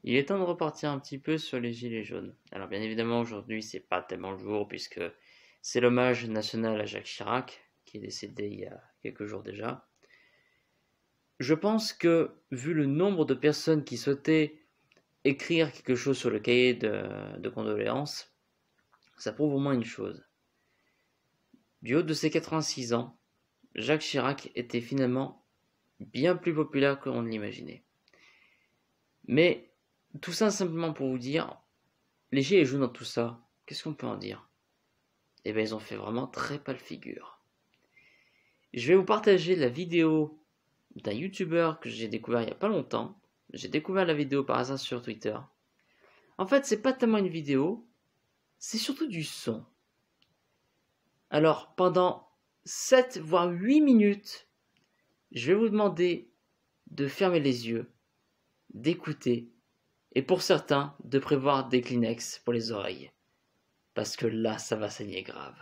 Il est temps de repartir un petit peu sur les gilets jaunes. Alors bien évidemment aujourd'hui c'est pas tellement le jour puisque c'est l'hommage national à Jacques Chirac qui est décédé il y a quelques jours déjà. Je pense que vu le nombre de personnes qui souhaitaient écrire quelque chose sur le cahier de condoléances, ça prouve au moins une chose. Du haut de ses 86 ans, Jacques Chirac était finalement bien plus populaire qu'on ne l'imaginait. Mais tout ça simplement pour vous dire, les gilets jaunes dans tout ça, qu'est-ce qu'on peut en dire? Eh bien ils ont fait vraiment très pâle figure. Je vais vous partager la vidéo d'un youtubeur que j'ai découvert il n'y a pas longtemps. J'ai découvert la vidéo par hasard sur Twitter. En fait c'est pas tellement une vidéo, c'est surtout du son. Alors pendant 7 voire 8 minutes, je vais vous demander de fermer les yeux, d'écouter, et pour certains, de prévoir des Kleenex pour les oreilles. Parce que là, ça va saigner grave.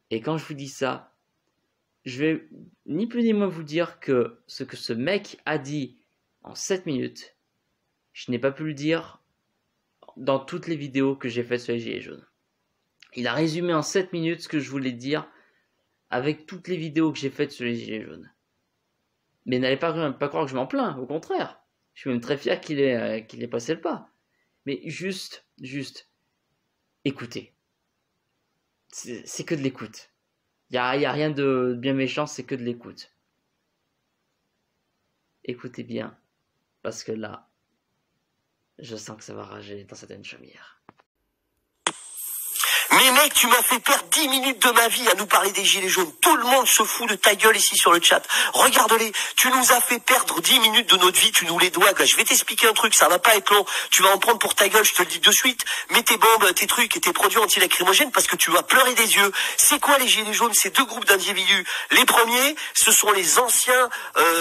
Et quand je vous dis ça, je vais ni plus ni moins vous dire que ce que ce mec a dit en 7 minutes, je n'ai pas pu le dire dans toutes les vidéos que j'ai faites sur les gilets jaunes. Il a résumé en 7 minutes ce que je voulais dire avec toutes les vidéos que j'ai faites sur les gilets jaunes. Mais n'allez pas croire que je m'en plains, au contraire. Je suis même très fier qu'il ait passé le pas. Mais juste, écoutez. C'est que de l'écoute. Il y a rien de bien méchant, c'est que de l'écoute. Écoutez bien, parce que là, je sens que ça va rager dans certaines chaumières. Mais mec, tu m'as fait perdre 10 minutes de ma vie à nous parler des gilets jaunes. Tout le monde se fout de ta gueule ici sur le chat. Regarde-les, tu nous as fait perdre 10 minutes de notre vie, tu nous les dois. Je vais t'expliquer un truc, ça va pas être long. Tu vas en prendre pour ta gueule, je te le dis de suite. Mets tes bombes, tes trucs et tes produits anti-lacrymogènes parce que tu vas pleurer des yeux. C'est quoi les gilets jaunes? C'est deux groupes d'individus. Les premiers, ce sont les anciens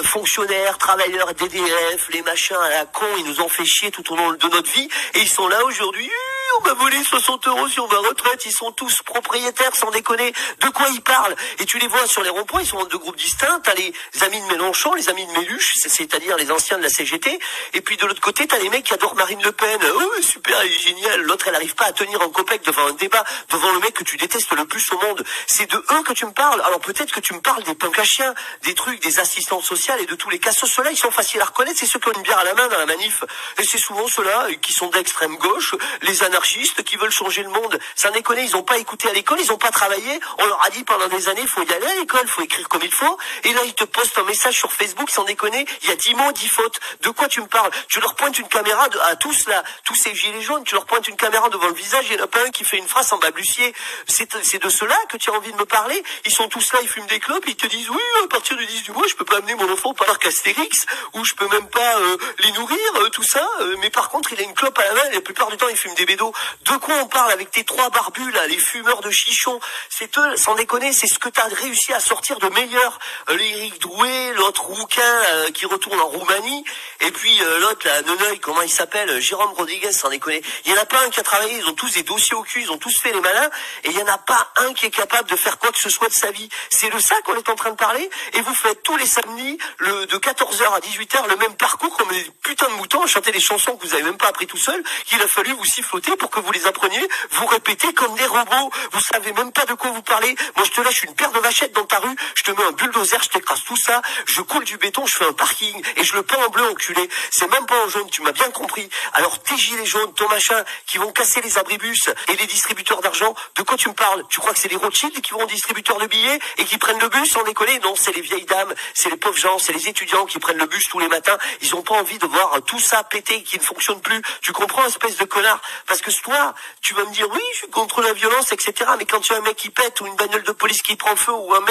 fonctionnaires, travailleurs, DDF, les machins à la con. Ils nous ont fait chier tout au long de notre vie et ils sont là aujourd'hui. On m'a volé 60 € sur ma retraite, ils sont tous propriétaires, sans déconner. De quoi ils parlent? Et tu les vois sur les ronds-points, ils sont en deux groupes distincts. T'as les amis de Mélenchon, les amis de Méluche, c'est-à-dire les anciens de la CGT. Et puis de l'autre côté, t'as les mecs qui adorent Marine Le Pen. Oh, super, elle est géniale. L'autre, elle arrive pas à tenir en copec devant un débat, devant le mec que tu détestes le plus au monde. C'est de eux que tu me parles. Alors peut-être que tu me parles des punks à chiens, des trucs, des assistantes sociales et de tous les cassos. Ceux-là, ils sont faciles à reconnaître. C'est ceux qui ont une bière à la main dans la manif. Et c'est souvent ceux-là qui sont d'extrême gauche, les anarchistes qui veulent changer le monde. Ça déconne, ils ont pas écouté à l'école, ils ont pas travaillé. On leur a dit pendant des années, faut y aller à l'école, faut écrire comme il faut. Et là, ils te postent un message sur Facebook, sans déconner, il y a 10 mots, 10 fautes. De quoi tu me parles? Tu leur pointes une caméra à tous là, tous ces gilets jaunes, tu leur pointes une caméra devant le visage, il y en a pas un qui fait une phrase en balbutier. C'est de ceux-là que tu as envie de me parler? Ils sont tous là, ils fument des clopes, ils te disent, oui, à partir du 10 du mois, je peux pas amener mon enfant au parc Astérix, ou je peux même pas les nourrir, tout ça. Mais par contre, il a une clope à la main, et la plupart du temps, il fume des bédos. De quoi on parle avec tes trois barbus là, les fumeurs de chichons? C'est eux, sans déconner, c'est ce que t'as réussi à sortir de meilleur. L'Éric Drouet, l'autre rouquin qui retourne en Roumanie, et puis l'autre là, Neneuil, comment il s'appelle, Jérôme Rodriguez, sans déconner. Il y en a pas un qui a travaillé, ils ont tous des dossiers au cul, ils ont tous fait les malins, et il y en a pas un qui est capable de faire quoi que ce soit de sa vie. C'est de ça qu'on est en train de parler, et vous faites tous les samedis, de 14h à 18h, le même parcours comme des putains de moutons, à chanter des chansons que vous avez même pas appris tout seul, qu'il a fallu vous siffloter pour que vous les appreniez, vous répétez comme des robots, vous savez même pas de quoi vous parlez. Moi je te lâche une paire de vachettes dans ta rue, je te mets un bulldozer, je t'écrase tout ça, je coule du béton, je fais un parking, et je le peins en bleu enculé. C'est même pas en jaune, tu m'as bien compris. Alors tes gilets jaunes, ton machin, qui vont casser les abribus et les distributeurs d'argent, de quoi tu me parles? Tu crois que c'est les Rothschild qui vont aux distributeurs de billets et qui prennent le bus sans déconner? Non, c'est les vieilles dames, c'est les pauvres gens, c'est les étudiants qui prennent le bus tous les matins. Ils ont pas envie de voir tout ça péter, qui ne fonctionne plus. Tu comprends, espèce de connard? Parce que toi, tu vas me dire, oui, je suis contre la violence, etc. Mais quand tu as un mec qui pète ou une bagnole de police qui prend feu ou un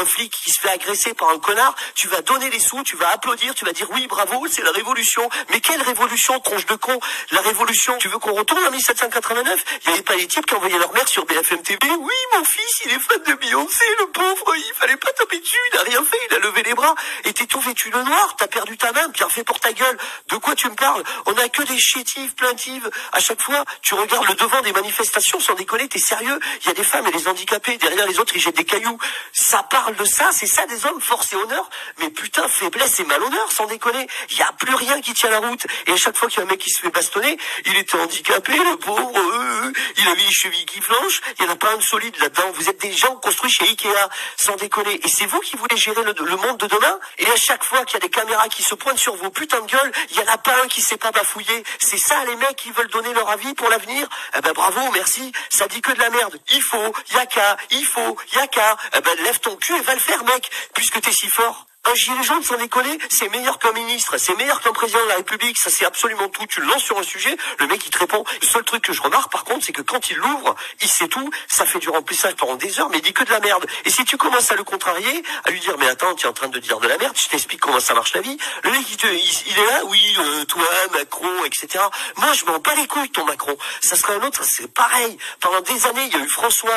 flic qui se fait agresser par un connard, tu vas donner les sous, tu vas applaudir, tu vas dire oui, bravo, c'est la révolution. Mais quelle révolution, tronche de con? La révolution, tu veux qu'on retourne en 1789? Il n'y avait pas les types qui envoyaient leur mère sur BFM TV. Oui, mon fils, il est fan de Beyoncé, le pauvre, il fallait pas taper dessus, il a rien fait, il a levé les bras. Et t'es tout vêtu de noir, t'as perdu ta main, bien fait pour ta gueule. De quoi tu me parles? On a que des chétives, plaintives. À chaque fois, tu regardes le devant des manifestations, sans déconner, t'es sérieux? Il y a des femmes et des handicapés, derrière les autres, ils jettent des cailloux. Ça parle de ça, c'est ça des hommes, force et honneur. Mais putain, faiblesse et malhonneur, sans déconner. Il y a plus rien qui tient la route. Et à chaque fois qu'il y a un mec qui se fait bastonner, il était handicapé, le pauvre, il avait les chevilles qui flanchent, il n'y en a pas un de solide là-dedans. Vous êtes des gens construits chez Ikea, sans déconner. Et c'est vous qui voulez gérer le monde de demain? Et à chaque fois qu'il y a des caméras qui se pointent sur vos putains de gueules, il n'y en a pas un qui sait pas bafouiller. C'est ça les mecs qui veulent donner leur avis pour l'avenir? Eh ben bravo, merci. Ça dit que de la merde. Il faut, y'a qu'à, il faut, y'a qu'à. Eh ben lève ton cul et va le faire, mec, puisque t'es si fort. Un gilet jaune, sans déconner, c'est meilleur qu'un ministre, c'est meilleur qu'un président de la République, ça c'est absolument tout. Tu le lances sur un sujet, le mec il te répond. Le seul truc que je remarque par contre, c'est que quand il l'ouvre, il sait tout, ça fait du remplissage pendant des heures, mais il dit que de la merde. Et si tu commences à le contrarier, à lui dire, mais attends, tu es en train de dire de la merde, je t'explique comment ça marche la vie, le mec il est là, oui, toi, Macron, etc. Moi je m'en bats les couilles ton Macron. Ça serait un autre, c'est pareil. Pendant des années, il y a eu François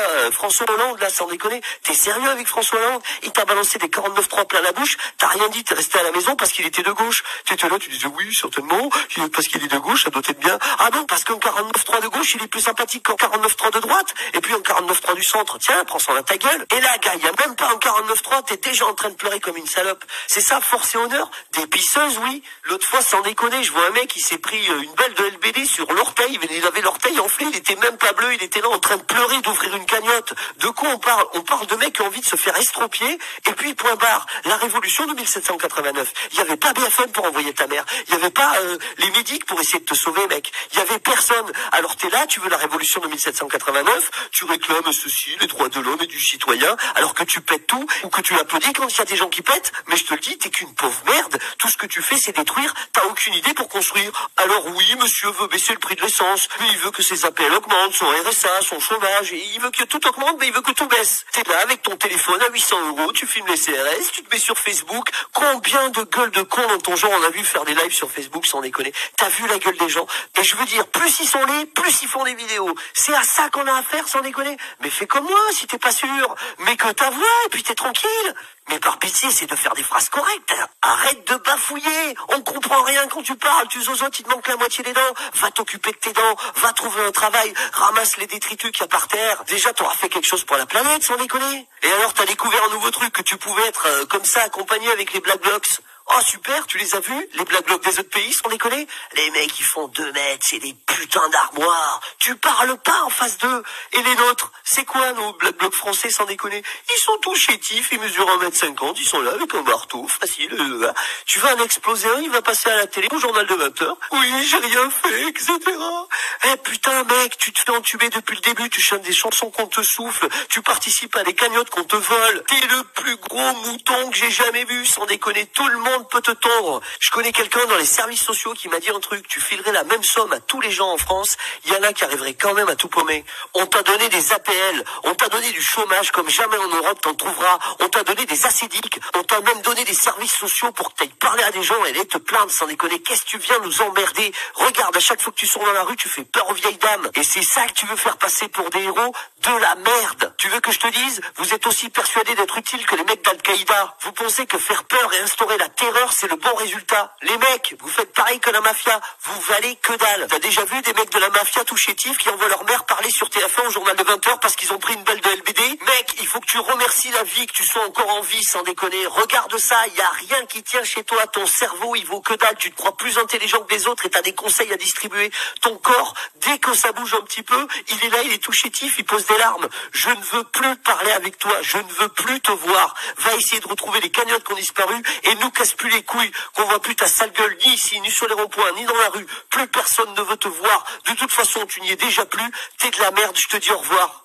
Hollande, là, sans déconner. T'es sérieux avec François Hollande? Il t'a balancé des 49.3 plein la bouche. T'as rien dit, t'es resté à la maison parce qu'il était de gauche. Tu étais là, tu disais oui, certainement, parce qu'il est de gauche, ça doit être bien. Ah non, parce qu'un 49.3 de gauche, il est plus sympathique qu'un 49.3 de droite. Et puis un 49.3 du centre, tiens, prends ça à ta gueule. Et là, gars, il y a même pas un 49.3, t'es déjà en train de pleurer comme une salope. C'est ça, force et honneur? Des pisseuses, oui. L'autre fois, sans déconner, je vois un mec, il s'est pris une balle de LBD sur l'orteil. Il avait l'orteil enflé, il était même pas bleu, il était là en train de pleurer, d'ouvrir une cagnotte. De quoi on parle? On parle de mecs qui ont envie de se faire estropier. Et puis, point barre, la révolution de 1789. Il n'y avait pas BFM pour envoyer ta mère. Il n'y avait pas les médics pour essayer de te sauver, mec. Il n'y avait personne. Alors t'es là, tu veux la révolution de 1789, tu réclames ceci, les droits de l'homme et du citoyen, alors que tu pètes tout, ou que tu applaudis quand il y a des gens qui pètent. Mais je te le dis, t'es qu'une pauvre merde. Tout ce que tu fais, c'est détruire. T'as aucune idée pour construire. Alors oui, monsieur veut baisser le prix de l'essence, mais il veut que ses APL augmentent, son RSA, son chômage, et il veut que tout augmente, mais il veut que tout baisse. T'es là avec ton téléphone à 800 €, tu filmes les CRS, tu te mets sur Facebook. Combien de gueules de cons dans ton genre on a vu faire des lives sur Facebook, sans déconner? T'as vu la gueule des gens? Et je veux dire, plus ils sont laids, plus ils font des vidéos. C'est à ça qu'on a affaire, sans déconner. Mais fais comme moi, si t'es pas sûr. Mets que ta voix, et puis t'es tranquille. Mais par pitié, c'est de faire des phrases correctes. Arrête de bafouiller. On comprend rien quand tu parles. Tu zozotes, il te manque la moitié des dents. Va t'occuper de tes dents. Va trouver un travail. Ramasse les détritus qu'il y a par terre. Déjà, t'auras fait quelque chose pour la planète, sans déconner. Et alors, t'as découvert un nouveau truc, que tu pouvais être comme ça, accompagné avec les Black Blocs. Oh super, tu les as vus? Les Black Blocs des autres pays, sans déconner? Les mecs, ils font 2 mètres, c'est des putains d'armoires. Tu parles pas en face d'eux. Et les nôtres, c'est quoi nos Black Blocs français, sans déconner? Ils sont tous chétifs, ils mesurent 1,50 m, ils sont là avec un marteau, facile. Tu vas en exploser un, il va passer à la télé, au journal de 20 h. Oui, j'ai rien fait, etc. Eh putain mec, tu te fais entuber depuis le début, tu chantes des chansons qu'on te souffle, tu participes à des cagnottes qu'on te vole. T'es le plus gros mouton que j'ai jamais vu, sans déconner. Tout le monde peut te tondre. Je connais quelqu'un dans les services sociaux qui m'a dit un truc, tu filerais la même somme à tous les gens en France, il y en a qui arriveraient quand même à tout paumer. On t'a donné des APL, on t'a donné du chômage comme jamais en Europe t'en trouveras, on t'a donné des acédiques, on t'a même donné des services sociaux pour que t'ailles parler à des gens et aller te plaindre, sans déconner. Qu'est-ce que tu viens nous emmerder? Regarde, à chaque fois que tu sors dans la rue, tu fais peur aux vieilles dames. Et c'est ça que tu veux faire passer pour des héros? De la merde. Tu veux que je te dise? Vous êtes aussi persuadés d'être utiles que les mecs d'Al-Qaïda. Vous pensez que faire peur et instaurer la terreur, c'est le bon résultat. Les mecs, vous faites pareil que la mafia. Vous valez que dalle. T'as déjà vu des mecs de la mafia tout chétifs qui envoient leur mère parler sur TF1 au journal de 20 h parce qu'ils ont pris une balle de LBD? Mec, il faut que tu remercies la vie, que tu sois encore en vie, sans déconner. Regarde ça, il y a rien qui tient chez toi. Ton cerveau, il vaut que dalle. Tu te crois plus intelligent que les autres et t'as des conseils à distribuer. Ton corps, dès que ça bouge un petit peu, il est là, il est tout chétif, il pose des larmes. Je ne veux plus parler avec toi. Je ne veux plus te voir. Va essayer de retrouver les cagnottes qui ont disparu et nous casse plus les couilles, qu'on voit plus ta sale gueule, ni ici, ni sur les ronds-points, ni dans la rue. Plus personne ne veut te voir. De toute façon, tu n'y es déjà plus. T'es de la merde, je te dis au revoir.